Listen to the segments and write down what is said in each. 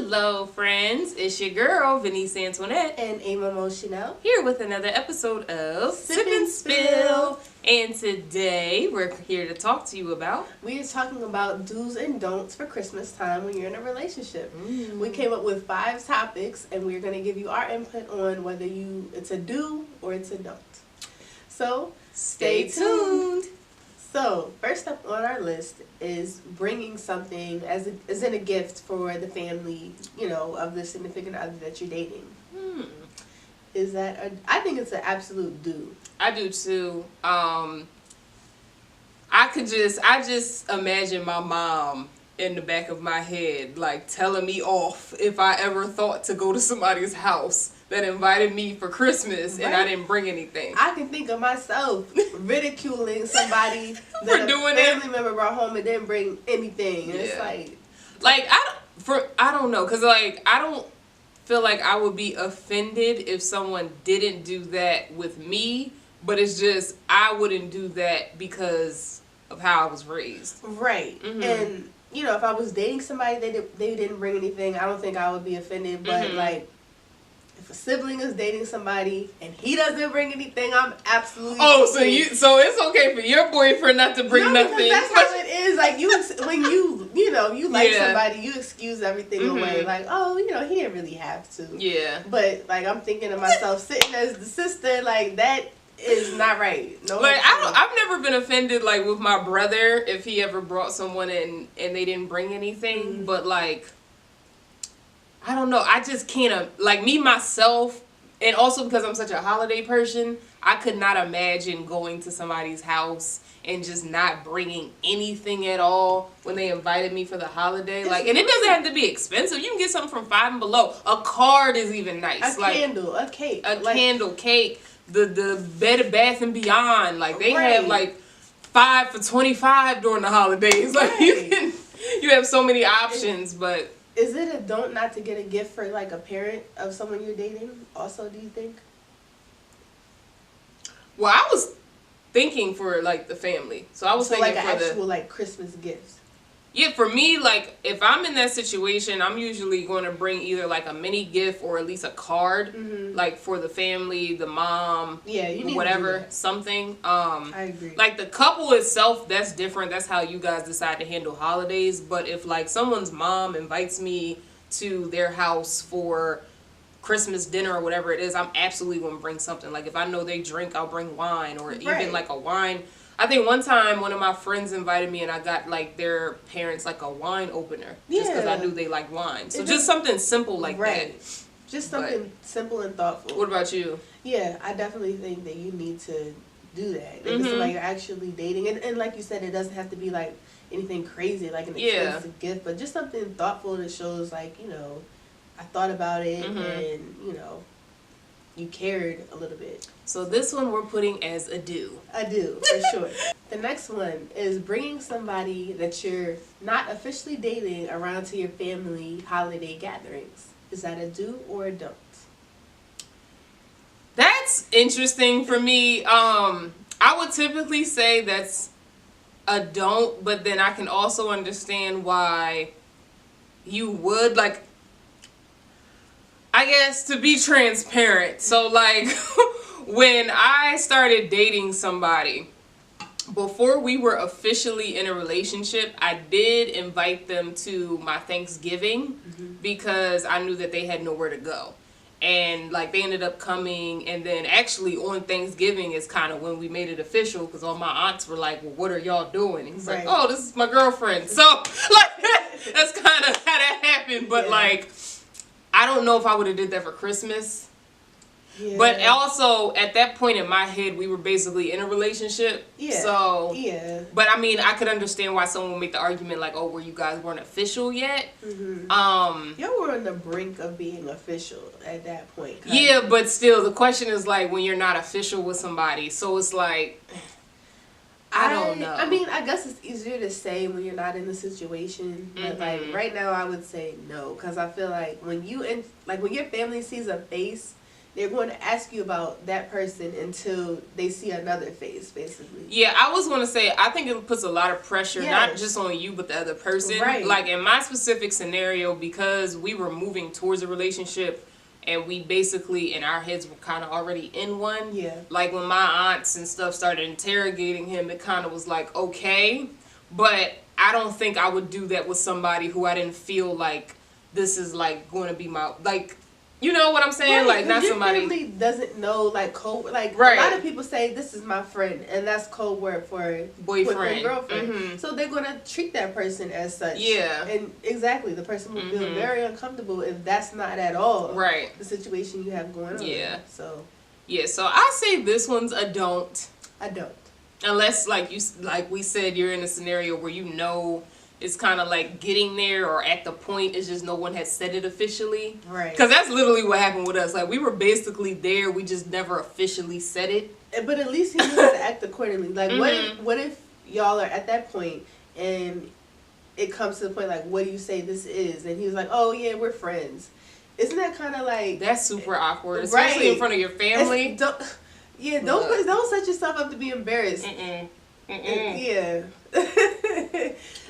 Hello, friends. It's your girl, Venice Antoinette. And Amo Chanel. Here with another episode of Sip and and Spill. And today, we're here to talk to you about... We are talking about do's and don'ts for Christmas time when you're in a relationship. Mm. We came up with 5 topics, and we're going to give you our input on whether it's a do or it's a don't. So, stay tuned. So, first up on our list is bringing something as in a gift for the family, of the significant other that you're dating. Is that I think it's an absolute do. I do too. I just imagine my mom in the back of my head, like telling me off if I ever thought to go to somebody's house that invited me for Christmas and I didn't bring anything. I can think of myself ridiculing somebody that doing a family member brought home and didn't bring anything. And it's like I don't know, cause like I don't feel like I would be offended if someone didn't do that with me, but it's just I wouldn't do that because of how I was raised. Right. Mm-hmm. And if I was dating somebody they didn't bring anything, I don't think I would be offended. But like, if a sibling is dating somebody and he doesn't bring anything, I'm absolutely so it's okay for your boyfriend not to bring nothing. That's how it is. Like when you like somebody, you excuse everything away. Like, he didn't really have to. Yeah. But like, I'm thinking to myself, sitting as the sister, like that is not right. No. Like I've never been offended like with my brother if he ever brought someone in and they didn't bring anything, but like I don't know. I just can't, like me, myself, and also because I'm such a holiday person, I could not imagine going to somebody's house and just not bringing anything at all when they invited me for the holiday. Like, and it doesn't have to be expensive. You can get something from Five and Below. A card is even nice. A candle, a cake. Candle, cake, the Bed Bath & Beyond. Like, they have like 5 for $25 during the holidays. Like, you have so many options, but... Is it a don't not to get a gift for like a parent of someone you're dating? Also, do you think? Well, I was thinking for like the family, so I was thinking like for an actual like Christmas gift. Yeah, for me, like if I'm in that situation, I'm usually going to bring either like a mini gift or at least a card, like for the family, the mom, you need whatever, to do that. Something. I agree. Like the couple itself, that's different. That's how you guys decide to handle holidays. But if like someone's mom invites me to their house for Christmas dinner or whatever it is, I'm absolutely going to bring something. Like if I know they drink, I'll bring wine or even like a wine. I think one time one of my friends invited me and I got like their parents like a wine opener just because I knew they like wine. So just something simple like that. Just something simple and thoughtful. What about you? Yeah, I definitely think that you need to do that. If it's somebody you're actually dating. And like you said, it doesn't have to be like anything crazy, like an expensive gift, but just something thoughtful that shows like, I thought about it and, you cared a little bit. So this one we're putting as a do. A do, for sure. The next one is bringing somebody that you're not officially dating around to your family holiday gatherings. Is that a do or a don't? That's interesting for me. I would typically say that's a don't, but then I can also understand why you would. Like, I guess to be transparent. So like when I started dating somebody, before we were officially in a relationship, I did invite them to my Thanksgiving because I knew that they had nowhere to go. And like they ended up coming, and then actually on Thanksgiving is kind of when we made it official because all my aunts were like, well, what are y'all doing? And he's like, oh, this is my girlfriend. So like that's kind of how that happened. But like, I don't know if I would have did that for Christmas. Yeah. But also, at that point in my head, we were basically in a relationship. Yeah. So. Yeah. But I mean, I could understand why someone would make the argument like, oh, well, you guys weren't official yet. Y'all were on the brink of being official at that point. Yeah, but still, the question is like when you're not official with somebody. So it's like, I don't know. I mean, I guess it's easier to say when you're not in the situation. But like right now, I would say no, because I feel like when your family sees a face they're going to ask you about that person until they see another face, basically. Yeah, I was going to say, I think it puts a lot of pressure, not Yes. just on you, but the other person. Right. Like, in my specific scenario, because we were moving towards a relationship, and we basically, in our heads, were kind of already in one. Yeah. Like, when my aunts and stuff started interrogating him, it kind of was like, okay. But I don't think I would do that with somebody who I didn't feel like this is, like, going to be my, like, you know what I'm saying? Right, like, not your somebody. family doesn't know, like, code. Like, Right. a lot of people say, this is my friend, and that's code word for Boyfriend. girlfriend. Mhm. So they're going to treat that person as such. Yeah. And exactly, the person will feel Mhm. very uncomfortable if that's not at all Right. the situation you have going on. Yeah. So, Yeah, so I say this one's a don't. I don't. Unless, like we said, you're in a scenario where you know it's kind of like getting there, or at the point it's just no one has said it officially. Right. Because that's literally what happened with us. Like, we were basically there, we just never officially said it. But at least he needs to act accordingly. Like, Mhm. what if y'all are at that point and it comes to the point, like, what do you say this is? And he was like, oh, yeah, we're friends. Isn't that kind of like... That's super awkward, especially Right. in front of your family. Don't set yourself up to be embarrassed. Mm-mm. Yeah.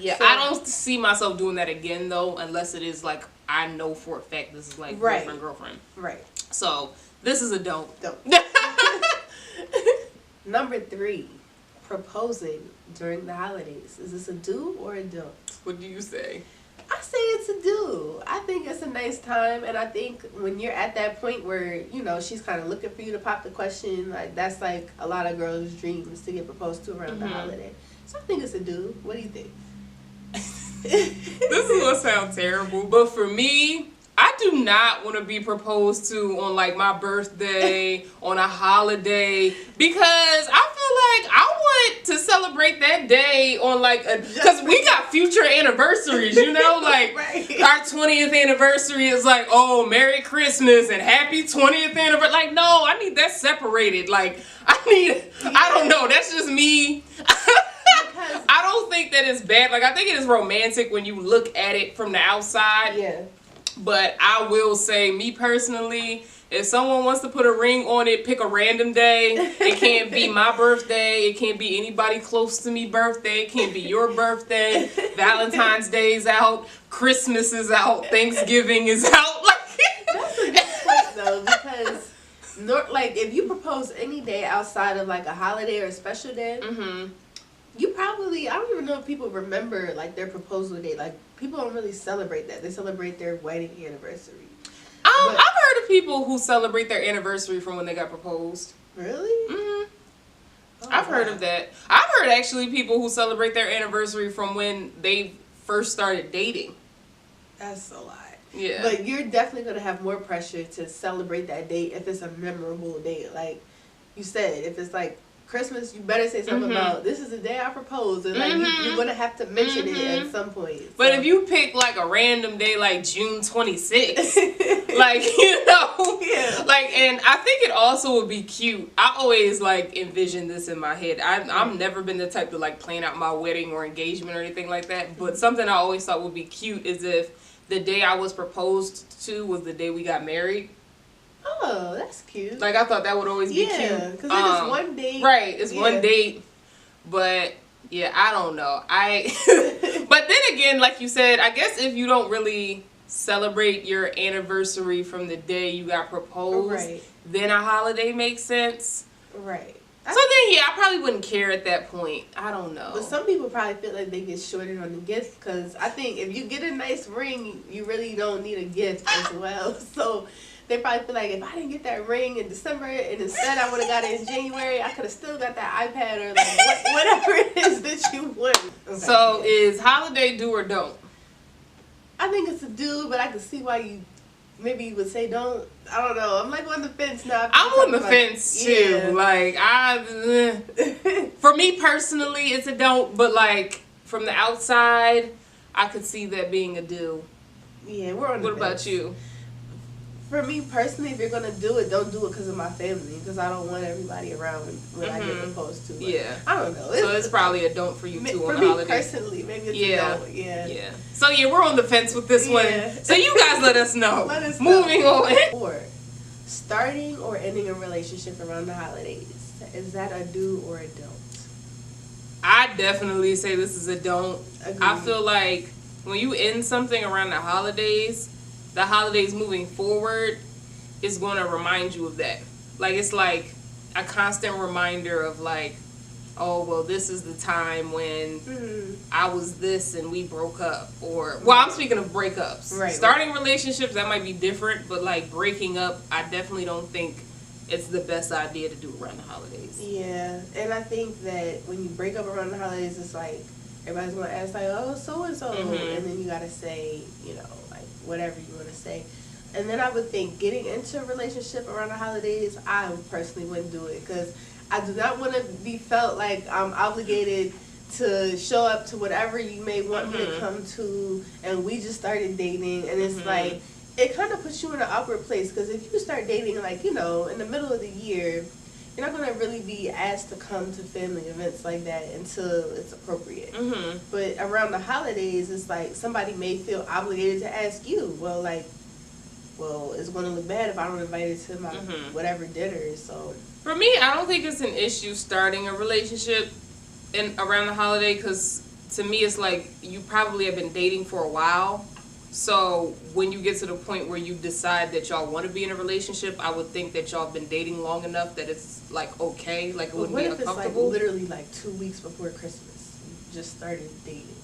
Yeah, So- I don't see myself doing that again, though, unless it is like, I know for a fact this is like Right. girlfriend. Right. So, this is a don't. Don't. Number 3, proposing during the holidays. Is this a do or a don't? What do you say? I say it's a do. I think it's a nice time, and I think when you're at that point where, you know, she's kind of looking for you to pop the question, like, that's like a lot of girls' dreams to get proposed to around the Mhm. holiday. So I think it's a do. What do you think? This is gonna sound terrible, but for me, I do not want to be proposed to on like my birthday, on a holiday, because I feel like I want to celebrate that day on like a, because we got future anniversaries, you know, like Right. our 20th anniversary is like, oh, Merry Christmas and Happy 20th anniversary. Like, no, I need that separated. Like, I don't know, that's just me. I don't think that it's bad. Like, I think it is romantic when you look at it from the outside. Yeah. But I will say, me personally, if someone wants to put a ring on it, pick a random day. It can't be my birthday. It can't be anybody close to me birthday. It can't be your birthday. Valentine's Day is out. Christmas is out. Thanksgiving is out. That's a good point, though, because like if you propose any day outside of like a holiday or a special day, Mm-hmm. you probably, I don't even know if people remember like their proposal day. Like, people don't really celebrate that. They celebrate their wedding anniversary. But- I've heard of people who celebrate their anniversary from when they got proposed. Really? Mm-hmm. Oh, I've heard wow. of that. I've heard actually people who celebrate their anniversary from when they first started dating. That's a lot. Yeah. But you're definitely going to have more pressure to celebrate that date if it's a memorable date. Like you said, if it's like Christmas, you better say something Mhm. about, this is the day I proposed. And like, Mhm. you're going to have to mention it Mhm. at some point. But So- if you pick like a random day like June 26th, like, you know, Yeah. like, and I think it also would be cute. I always like envision this in my head. I've never been the type to like plan out my wedding or engagement or anything like that. But something I always thought would be cute is if the day I was proposed to was the day we got married. Oh, that's cute. Like, I thought that would always be cute. Yeah, because it's just one date. Right, it's Yeah. one date. But yeah, I don't know. But then again, like you said, I guess if you don't really celebrate your anniversary from the day you got proposed, Right. then a holiday makes sense. Right. So then, yeah, I probably wouldn't care at that point. I don't know. But some people probably feel like they get shorted on the gift, because I think if you get a nice ring, you really don't need a gift as well. So they probably feel like, if I didn't get that ring in December and instead I would have got it in January, I could have still got that iPad or like whatever it is that you want. Okay. So is holiday do or don't? I think it's a do, but I can see why you maybe would say don't. I don't know. I'm like on the fence now. I'm on the fence too. Yeah. Like, for me personally, it's a don't. But like from the outside, I could see that being a do. Yeah, we're on the What fence. about you? For me personally, if you're gonna do it, don't do it because of my family. Because I don't want everybody around when I get Mhm. proposed to. But Yeah. I don't know. So it's probably a don't for you too for on me the holiday. personally, maybe it's Yeah. a don't. Yeah. Yeah. So yeah, we're on the fence with this Yeah. one. So you guys let us know. Let us Moving know. on. 4. Starting or ending a relationship around the holidays. Is that a do or a don't? I definitely say this is a don't. Agreed. I feel like when you end something around the holidays moving forward is going to remind you of that. Like, it's like a constant reminder of like, oh, well, this is the time when I was this and we broke up. Or, well, I'm speaking of breakups. Right. Starting relationships, that might be different, but like breaking up, I definitely don't think it's the best idea to do around the holidays. Yeah, and I think that when you break up around the holidays, it's like everybody's gonna ask like, oh, so and so, and then you gotta say, you know, like whatever you want to say. And then I would think getting into a relationship around the holidays, I personally wouldn't do it because I do not want to be felt like I'm obligated to show up to whatever you may want me to come to, and we just started dating, and it's like. It kind of puts you in an awkward place because if you start dating, like, you know, in the middle of the year, you're not going to really be asked to come to family events like that until it's appropriate. But around the holidays, it's like somebody may feel obligated to ask you, well, it's going to look bad if I don't invite it to my whatever dinner. So for me, I don't think it's an issue starting a relationship around the holiday because to me, it's like you probably have been dating for a while. So when you get to the point where you decide that y'all want to be in a relationship, I would think that y'all have been dating long enough that it's like okay, like it wouldn't be uncomfortable. What if it's like literally like 2 weeks before Christmas, you just started dating?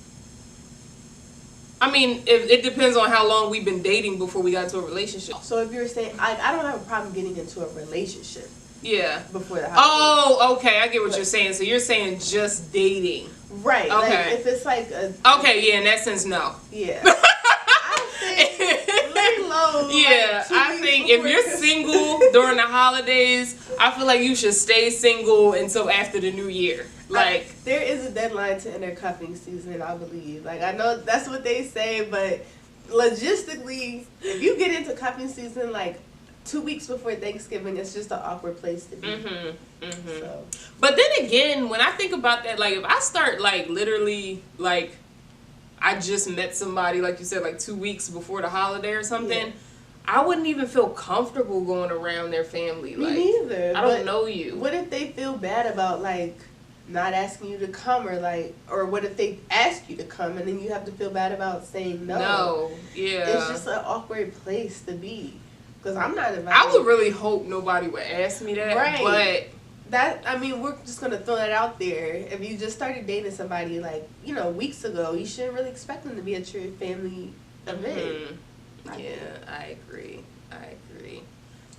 I mean, it depends on how long we've been dating before we got into a relationship. So if you're saying, I don't have a problem getting into a relationship. Yeah. Before the holidays. Oh, okay, I get what you're saying. So you're saying just dating. Right. Okay. Like if it's like a. Okay, yeah, in that sense, no. Yeah. Low, yeah, like I think if you're single during the holidays, I feel like you should stay single until after the new year. Like there is a deadline to enter cuffing season, I believe. Like I know that's what they say, but logistically, if you get into cuffing season like 2 weeks before Thanksgiving, it's just an awkward place to be. So. But then again, when I think about that, like if I start like literally like. I just met somebody, like you said, like 2 weeks before the holiday or something. Yeah. I wouldn't even feel comfortable going around their family. Me like, neither. I don't know you. What if they feel bad about like not asking you to come, or what if they ask you to come and then you have to feel bad about saying no? No, yeah. It's just an awkward place to be because I'm not invited. I would really hope nobody would ask me that, right? But. We're just gonna throw that out there. If you just started dating somebody like, you know, weeks ago, you shouldn't really expect them to be at your family event. Yeah, I agree.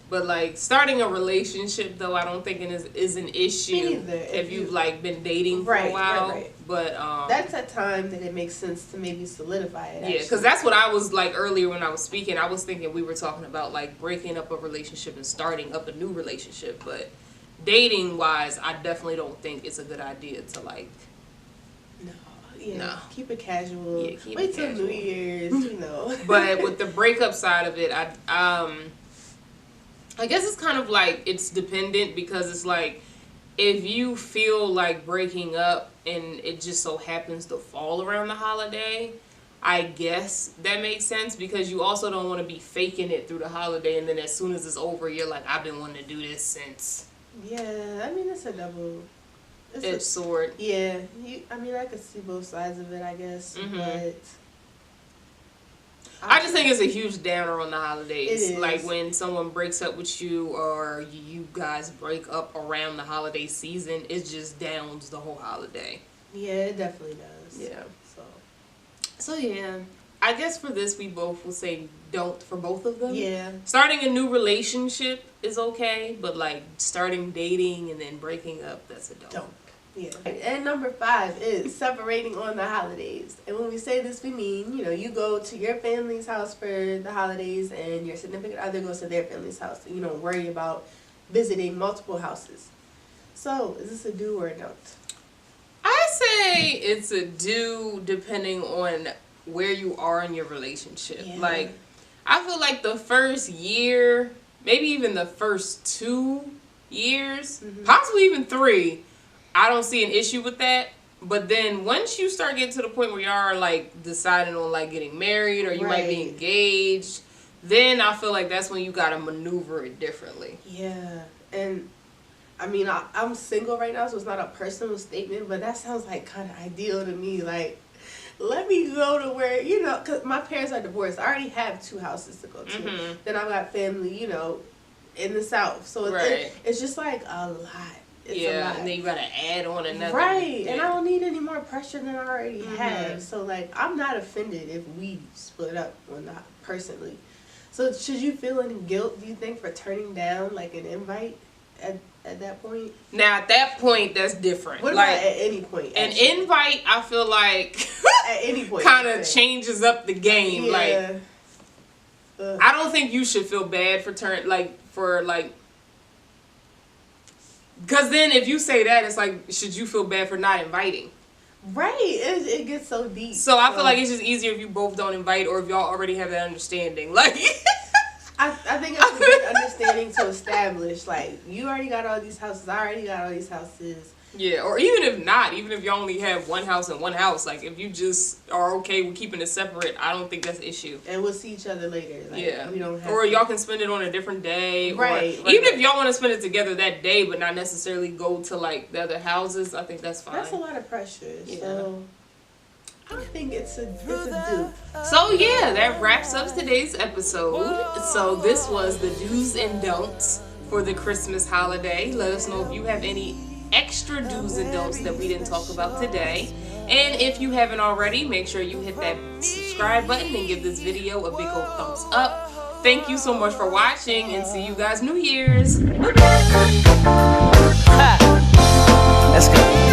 But like starting a relationship though, I don't think it is an issue if you've like been dating for a while. Right. But that's a time that it makes sense to maybe solidify it. Yeah, because that's what I was like earlier when I was speaking. I was thinking we were talking about like breaking up a relationship and starting up a new relationship, but. Dating wise, I definitely don't think it's a good idea to like. No. Keep it casual. Yeah, wait till New Year's, you know. But with the breakup side of it, I guess it's kind of like it's dependent because it's like if you feel like breaking up and it just so happens to fall around the holiday, I guess that makes sense because you also don't want to be faking it through the holiday and then as soon as it's over, you're like, I've been wanting to do this since. Yeah, I mean it's a double-edged sword. Yeah, I could see both sides of it, I guess, but I just think it's a huge downer on the holidays. It is. Like when someone breaks up with you or you guys break up around the holiday season, it just downs the whole holiday. Yeah, it definitely does. Yeah. So yeah. I guess for this, we both will say don't for both of them. Yeah. Starting a new relationship is okay, but like starting dating and then breaking up, that's a don't. Yeah. And number 5 is separating on the holidays. And when we say this, we mean, you go to your family's house for the holidays and your significant other goes to their family's house. So you don't worry about visiting multiple houses. So, is this a do or a don't? I say it's a do depending on where you are in your relationship. Yeah. Like, I feel like the first year, maybe even the first 2 years, possibly even 3, I don't see an issue with that. But then once you start getting to the point where you are like deciding on like getting married or you might be engaged, then I feel like that's when you gotta maneuver it differently. Yeah, and I mean, I'm single right now, so it's not a personal statement, but that sounds like kind of ideal to me. Like, let me go to where, you know, because my parents are divorced. I already have 2 houses to go to. Mm-hmm. Then I've got family, you know, in the South. So it's just like a lot. It's a lot. And then you gotta add on another. Right, yeah. and I don't need any more pressure than I already have. So, like, I'm not offended if we split up or not, personally. So, should you feel any guilt, do you think, for turning down, like, an invite at that point? Now, at that point, that's different. What like, about at any point? An actually? invite, I feel like, at any point, kind of changes up the game. Yeah. Like, I don't think you should feel bad for because then if you say that, it's like, should you feel bad for not inviting? Right, it gets so deep. So I feel like it's just easier if you both don't invite, or if y'all already have that understanding. Like, I think it's a good understanding to establish. Like, you already got all these houses, I already got all these houses. Yeah, or even if you only have one house and one house, like, if you just are okay with keeping it separate, I don't think that's an issue. And we'll see each other later. Like, yeah. We don't have or y'all can spend it on a different day. Right. Or even if y'all want to spend it together that day, but not necessarily go to, like, the other houses, I think that's fine. That's a lot of pressure. Yeah. So I think it's a do. So yeah, that wraps up today's episode. So this was the do's and don'ts for the Christmas holiday. Let us know if you have any extra do's and don'ts that we didn't talk about today. And if you haven't already, make sure you hit that subscribe button and give this video a big old thumbs up. Thank you so much for watching, and see you guys New Year's. Let's go.